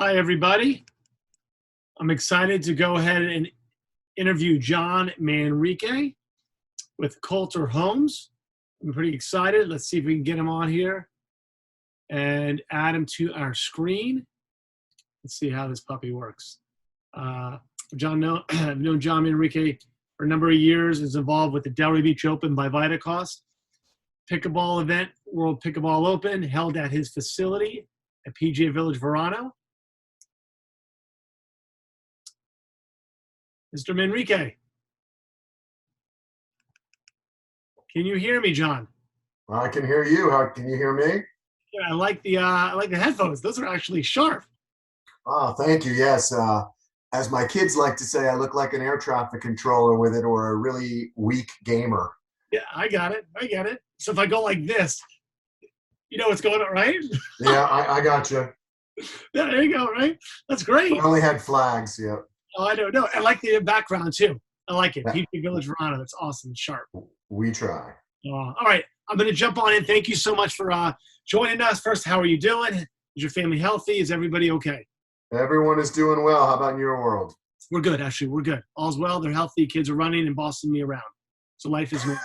Hi, everybody. I'm excited to go ahead and interview John Manrique with Coulter Homes. I'm pretty excited. Let's see if we can get him on here and add him to our screen. Let's see how this puppy works. I've known John Manrique for a number of years. Is involved with the Delray Beach Open by 𝒯𝓃𝑒 pickleball event, World Pickleball Open, held at his facility at PGA Village, Verano. Mr. Manrique, can you hear me, John? I can hear you. How can you hear me? Yeah, I like the headphones. Those are actually sharp. Oh, thank you. Yes. As my kids like to say, I look like an air traffic controller with it, or a really weak gamer. Yeah, I got it. So if I go like this, you know what's going on, right? Yeah, I got you. Yeah, there you go, right? That's great. I only had flags. Yeah. Oh, I don't know. I like the background too. I like it. PGA Village, Verano. That's awesome. It's sharp. We try. All right. I'm going to jump on in. Thank you so much for joining us. First, how are you doing? Is your family healthy? Is everybody okay? Everyone is doing well. How about in your world? We're good, actually. We're good. All's well. They're healthy. Kids are running and bossing me around. So life is moving.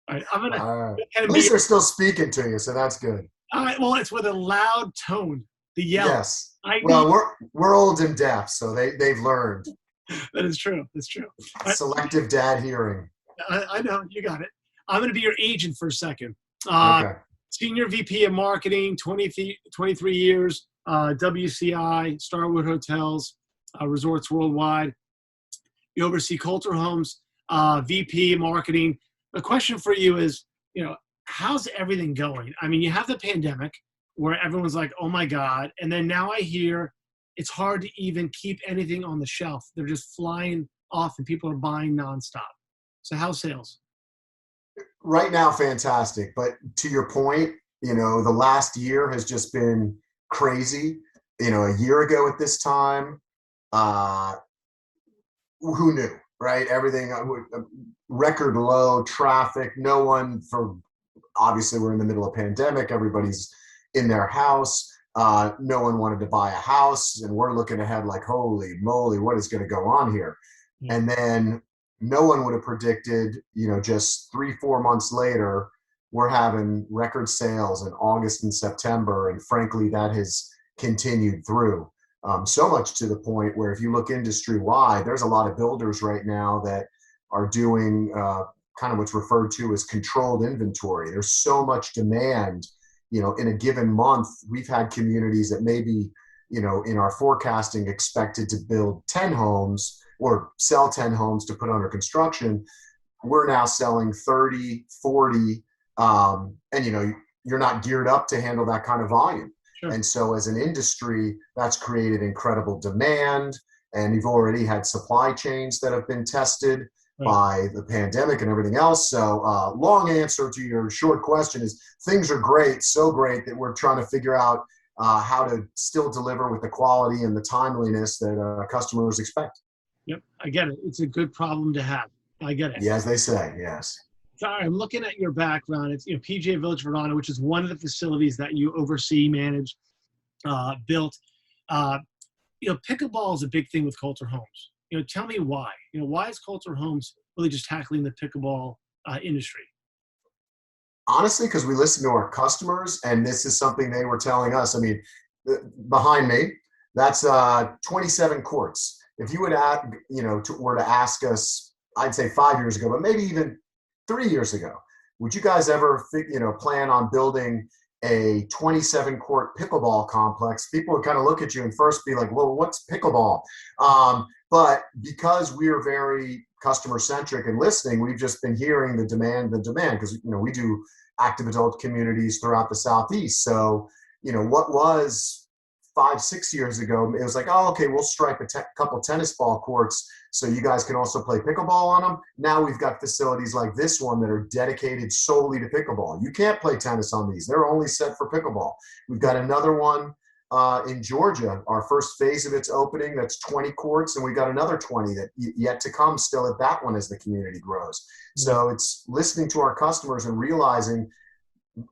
All right. I'm going to at least they're still speaking to you, so that's good. All right. Well, it's with a loud tone. The yell. Yes. We're old and deaf, so they've learned. That is true. That's true. Selective dad hearing. I know. You got it. I'm going to be your agent for a second. Okay. Senior VP of Marketing, 23 years, WCI, Starwood Hotels, Resorts Worldwide. You oversee Coulter Homes, VP Marketing. The question for you is, how's everything going? I mean, you have the pandemic where everyone's like, oh my God. And then now I hear it's hard to even keep anything on the shelf. They're just flying off and people are buying nonstop. So how's sales? Right now, fantastic. But to your point, the last year has just been crazy. A year ago at this time, who knew, right? Everything, record low traffic. No one, obviously we're in the middle of pandemic. Everybody's in their house. No one wanted to buy a house, and we're looking ahead like, holy moly, what is going to go on here? Yeah. And then no one would have predicted, just 3-4 months later, we're having record sales in August and September. And frankly, that has continued through. So much to the point where if you look industry-wide, there's a lot of builders right now that are doing kind of what's referred to as controlled inventory. There's so much demand. In a given month, we've had communities that maybe, in our forecasting expected to build 10 homes or sell 10 homes to put under construction. We're now selling 30, 40, and you're not geared up to handle that kind of volume. Sure. And so as an industry, that's created incredible demand, and you've already had supply chains that have been tested by the pandemic and everything else. So long answer to your short question is things are great, so great that we're trying to figure out how to still deliver with the quality and the timeliness that customers expect. Yep, I get it. It's a good problem to have. I get it. Yeah, as they say, yes. Sorry, I'm looking at your background. It's PGA Village, Verano, which is one of the facilities that you oversee, manage, built. Pickleball is a big thing with Coulter Homes. Tell me why. Why is Coulter Homes really just tackling the pickleball industry? Honestly, because we listen to our customers, and this is something they were telling us. I mean, behind me, that's 27 courts. If you would were to ask us, I'd say 5 years ago, but maybe even 3 years ago, would you guys ever plan on building a 27 court pickleball complex? People would kind of look at you and first be like, well, what's pickleball? But because we are very customer centric and listening, we've just been hearing the demand, because, we do active adult communities throughout the Southeast. So, what was 5-6 years ago, it was like, oh, okay, we'll stripe a couple tennis ball courts so you guys can also play pickleball on them. Now we've got facilities like this one that are dedicated solely to pickleball. You can't play tennis on these. They're only set for pickleball. We've got another one in Georgia, our first phase of its opening, that's 20 courts, and we got another 20 that yet to come still at that one as the community grows. So it's listening to our customers and realizing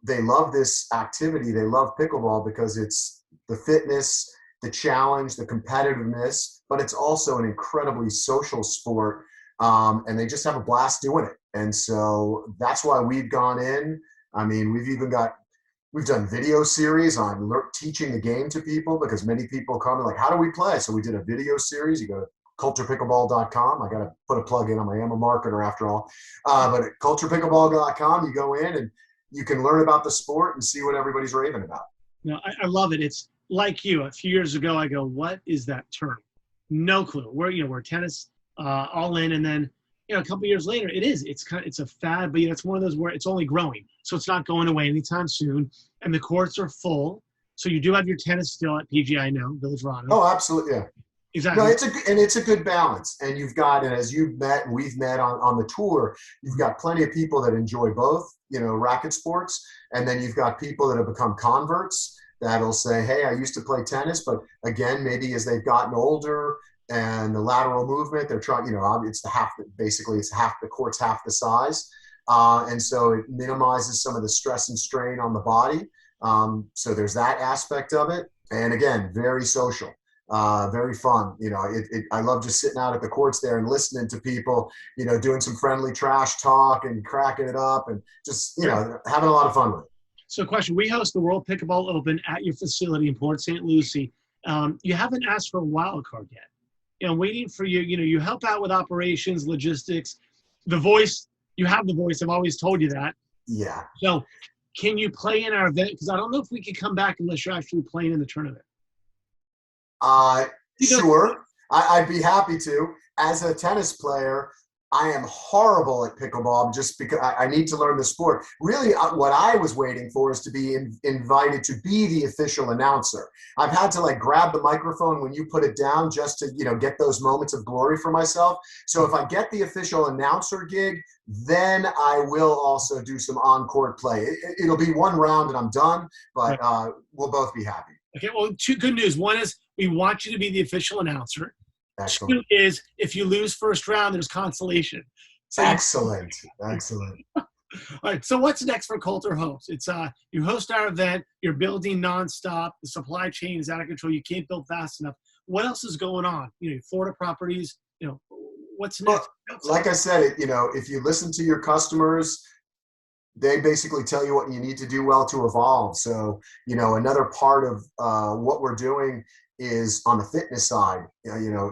they love this activity. They love pickleball because it's the fitness, the challenge, the competitiveness, but it's also an incredibly social sport. And they just have a blast doing it. And so that's why we've gone in. I mean, we've done video series on teaching the game to people, because many people come and like, how do we play? So we did a video series. You go to 𝐸𝓃𝓃𝑒.com. I got to put a plug in. I am a marketer after all. But at 𝐸𝓃𝓃𝑒.com, you go in and you can learn about the sport and see what everybody's raving about. No, I love it. It's like you. A few years ago, I go, what is that term? No clue. We're tennis all in, and then a couple years later, it's a fad, but it's one of those where it's only growing, so it's not going away anytime soon. And the courts are full, so you do have your tennis still at PGA, I know, 𝐸𝓃'𝓈. Oh, absolutely, yeah. Exactly. No, it's a good balance, and you've got, and as you've met and we've met on the tour, you've got plenty of people that enjoy both, racket sports, and then you've got people that have become converts that'll say, hey, I used to play tennis, but again, maybe as they've gotten older and the lateral movement, they're trying, it's the court's half the size, and so it minimizes some of the stress and strain on the body. So there's that aspect of it, and again, very social. Very fun. I love just sitting out at the courts there and listening to people, doing some friendly trash talk and cracking it up and just, having a lot of fun with it. So question, we host the World Pickleball Open at your facility in Port St. Lucie. You haven't asked for a wild card yet. I'm waiting for you. You help out with operations, logistics, the voice. You have the voice. I've always told you that. Yeah. So can you play in our event? Because I don't know if we can come back unless you're actually playing in the tournament. Sure. I'd be happy to. As a tennis player, I am horrible at pickleball just because I need to learn the sport. Really, what I was waiting for is to be invited to be the official announcer. I've had to grab the microphone when you put it down just to, get those moments of glory for myself. So if I get the official announcer gig, then I will also do some on-court play. It'll be one round and I'm done, but we'll both be happy. Okay, well, two good news. One is we want you to be the official announcer. Excellent. Two is if you lose first round, there's consolation. So Excellent. All right, so what's next for Coulter Homes? It's you host our event, you're building nonstop, the supply chain is out of control, you can't build fast enough. What else is going on? Florida properties, what's next? Well, like I said, if you listen to your customers, they basically tell you what you need to do well to evolve. So, another part of what we're doing is on the fitness side,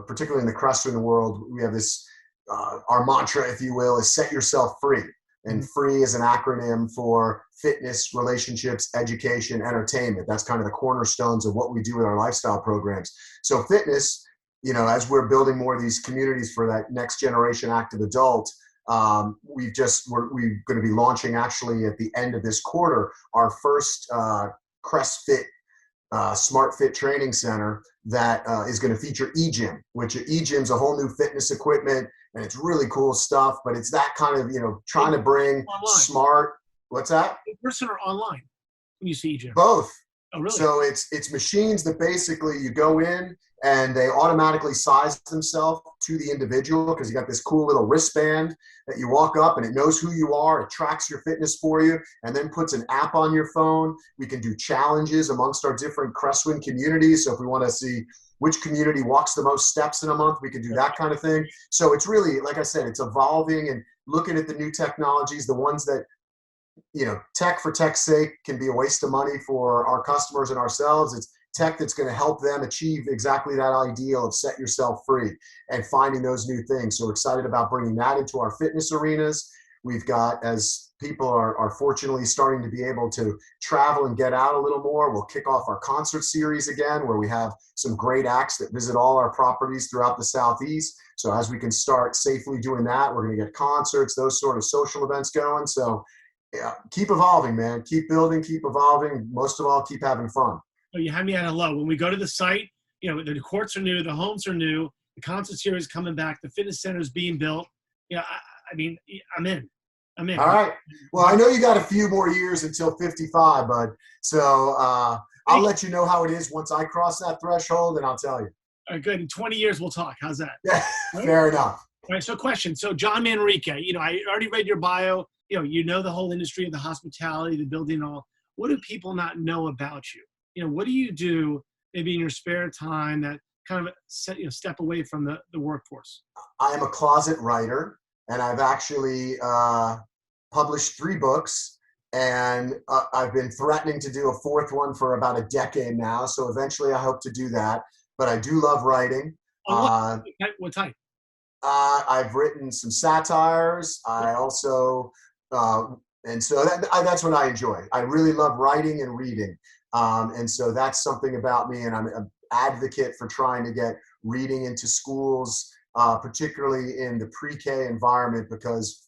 particularly in the 𝐸𝓃'𝓈 world, we have this, our mantra, if you will, is set yourself free. And free is an acronym for fitness, relationships, education, entertainment. That's kind of the cornerstones of what we do with our lifestyle programs. So fitness, as we're building more of these communities for that next generation active adult, we're going to be launching actually at the end of this quarter, our first CrestFit Smart Fit Training Center that is going to feature eGym, which eGym's a whole new fitness equipment, and it's really cool stuff. But it's that kind of trying to bring online. Smart. What's that? In person or online? When you see eGym. Both. Oh, really? So it's machines that basically you go in and they automatically size themselves to the individual, because you got this cool little wristband that you walk up and it knows who you are, it tracks your fitness for you, and then puts an app on your phone. We can do challenges amongst our different 𝐸𝓃'𝓈 communities. So if we want to see which community walks the most steps in a month, we can do that kind of thing. So it's really, like I said, it's evolving and looking at the new technologies, the ones that, tech for tech's sake can be a waste of money for our customers and ourselves. It's tech that's going to help them achieve exactly that ideal of set yourself free and finding those new things. So we're excited about bringing that into our fitness arenas. We've got, as people are fortunately starting to be able to travel and get out a little more, we'll kick off our concert series again, where we have some great acts that visit all our properties throughout the Southeast. So as we can start safely doing that, we're going to get concerts, those sort of social events going. So yeah, keep evolving, man. Keep building, keep evolving. Most of all, keep having fun. Oh, you had me at a low. When we go to the site, the courts are new, the homes are new, the concert series coming back, the fitness center is being built. I'm in. All right. Well, I know you got a few more years until 55, bud. So I'll let you know how it is once I cross that threshold, and I'll tell you. All right, good. In 20 years, we'll talk. How's that? Yeah, fair enough. All right, so question. So John Manrique, I already read your bio. You know the whole industry of the hospitality, the building, all. What do people not know about you? What do you do maybe in your spare time that kind of step away from the workforce? I am a closet writer, and I've actually published 3 books, and I've been threatening to do a 4th one for about a decade now. So eventually, I hope to do that. But I do love writing. What type? I've written some satires. I also, and so that's what I enjoy. I really love writing and reading. And so that's something about me. And I'm an advocate for trying to get reading into schools, particularly in the pre-K environment, because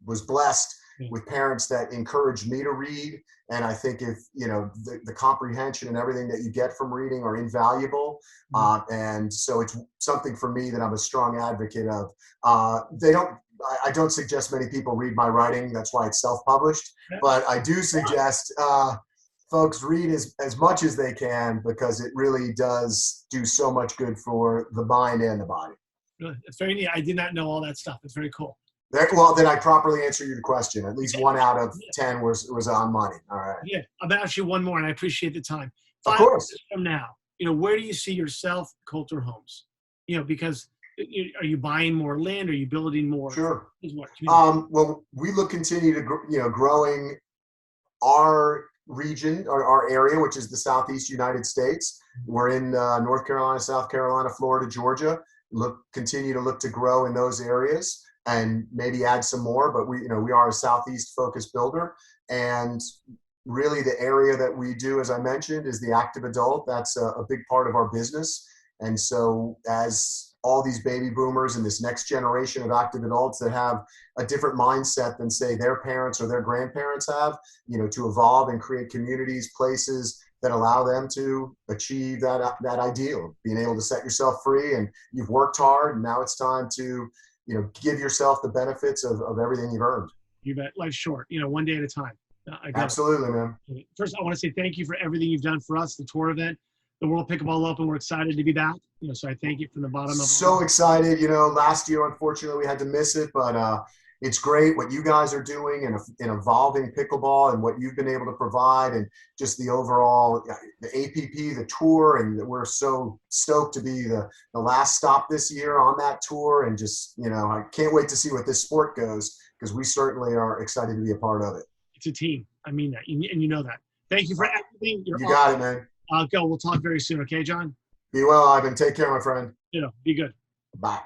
was blessed with parents that encouraged me to read. And I think if, the comprehension and everything that you get from reading are invaluable. And so it's something for me that I'm a strong advocate of. I don't suggest many people read my writing. That's why it's self-published. But I do suggest folks read as much as they can, because it really does do so much good for the mind and the body. Really? It's very neat. I did not know all that stuff. It's very cool. Well, then I properly answer your question. At least 1 out of 10 was on money. All right. Yeah. I'm going to ask you one more, and I appreciate the time. Of course. 5 years from now, where do you see yourself, Coulter Homes? Because are you buying more land? Are you building more? Sure. Well, we continue to growing our region or our area, which is the Southeast United States. We're in North Carolina, South Carolina, Florida, Georgia. Continue to look to grow in those areas and maybe add some more, but we are a Southeast focused builder. And really the area that we do, as I mentioned, is the active adult. That's a big part of our business. And so as all these baby boomers and this next generation of active adults that have a different mindset than say their parents or their grandparents have, to evolve and create communities, places that allow them to achieve that ideal, being able to set yourself free, and you've worked hard, and now it's time to give yourself the benefits of everything you've earned. You bet. Life's short, one day at a time. Absolutely, man. First, I want to say thank you for everything you've done for us, the tour event, the World Pickleball Open. We're excited to be back. So I thank you from the bottom of So excited. Last year, unfortunately, we had to miss it, but it's great what you guys are doing in evolving pickleball and what you've been able to provide, and just the overall, the APP, the tour, and we're so stoked to be the last stop this year on that tour. And just, I can't wait to see what this sport goes, because we certainly are excited to be a part of it. It's a team. I mean that, and you know that. Thank you for everything. You got it, man. Go. We'll talk very soon. Okay, John? Be well, Ivan. Take care, my friend. Be good. Bye.